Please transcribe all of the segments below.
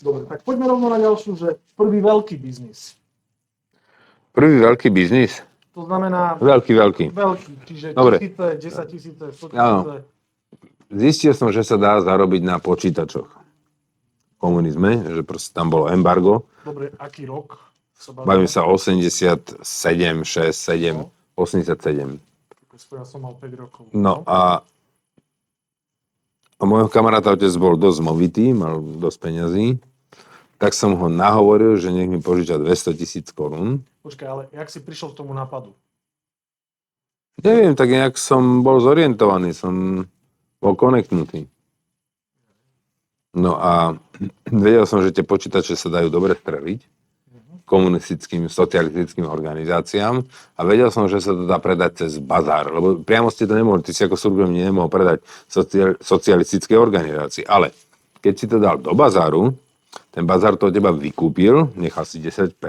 Dobre, tak poďme rovno na ďalšiu, že prvý veľký biznis. Prvý veľký biznis? To znamená... Veľký. Veľký, čiže Dobre. tisíce, 10 000, 100 000. Áno. Zistil som, že sa dá zarobiť na počítačoch. V komunizme, že proste tam bolo embargo. Dobre, aký rok? Bavím sa 87, 6, 7, 87. Ja som mal 5 rokov. No a môjho kamaráta otec bol dosť movitý, mal dosť peňazí, tak som ho nahovoril, že nech mi požiča 200 000 korún. Počkaj, ale jak si prišiel k tomu nápadu? Neviem, tak nejak som bol zorientovaný, som bol konektnutý. No a vedel som, že tie počítače sa dajú dobre streliť komunistickým, socialistickým organizáciám a vedel som, že sa to dá predať cez bazár, lebo priamo ste to nemohli, ty si ako súkromník nemohol predať socialistické organizácii, ale keď si to dal do bazáru, ten bazár to od teba vykúpil, nechal si 10%,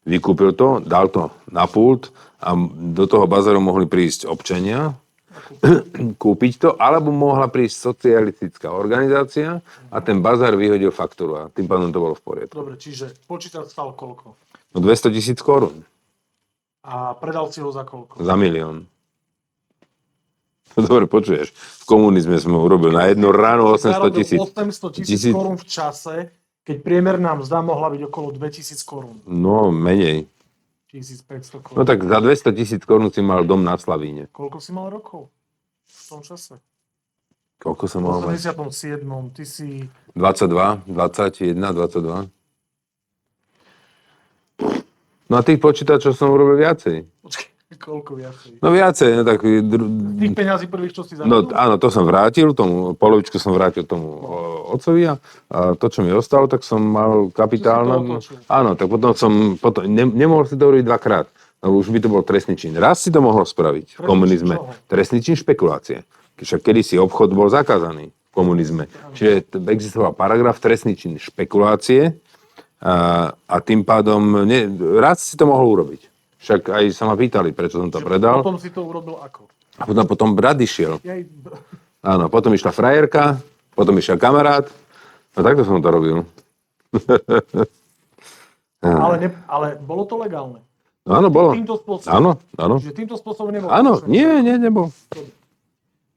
vykúpil to, dal to na pult a do toho bazáru mohli prísť občania, kúpiť to, alebo mohla prísť socialistická organizácia a ten bazár vyhodil faktúru a tým pádom to bolo v poriadku. Dobre, čiže počítač stal koľko? No 200 000 korún. A predal si ho za koľko? Za 1 000 000. Dobre, počuješ. V komunizme sme urobil na jedno ráno 800 000. 800 000 korún v čase, keď priemerná mzda mohla byť okolo 2000 korún. No, menej. 1500 korún. No tak za 200 000 korún si mal dom na Slavíne. Koľko si mal rokov v tom čase? Koľko som mal? V 87. Ty si... 22, 21, 22. No a tých počítačov som urobil viacej. Počkaj, koľko viacej? No viacej, no tak... Tých peňazí prvých, čo si zarobil? No áno, to som vrátil, polovičku som vrátil tomu otcovi a to, čo mi ostalo, tak som mal kapitálne... Áno, tak potom nemohol si to urobiť dvakrát. No už by to bol trestný čin. Raz si to mohol spraviť v komunizme. Trestný čin špekulácie. Však kedysi obchod bol zakázaný v komunizme. Čiže existoval paragraf trestný čin špekulácie a tým pádom raz si to mohol urobiť. Však aj sa ma pýtali, prečo som to predal. Potom si to urobil ako? A potom brat išiel. Áno, potom išla frajerka, potom išiel kamarát. No takto som to robil. Ale bolo to legálne? No áno, bolo. Týmto spôsobom? Áno. Čiže týmto spôsobom nebolo? Áno, nie, nebol.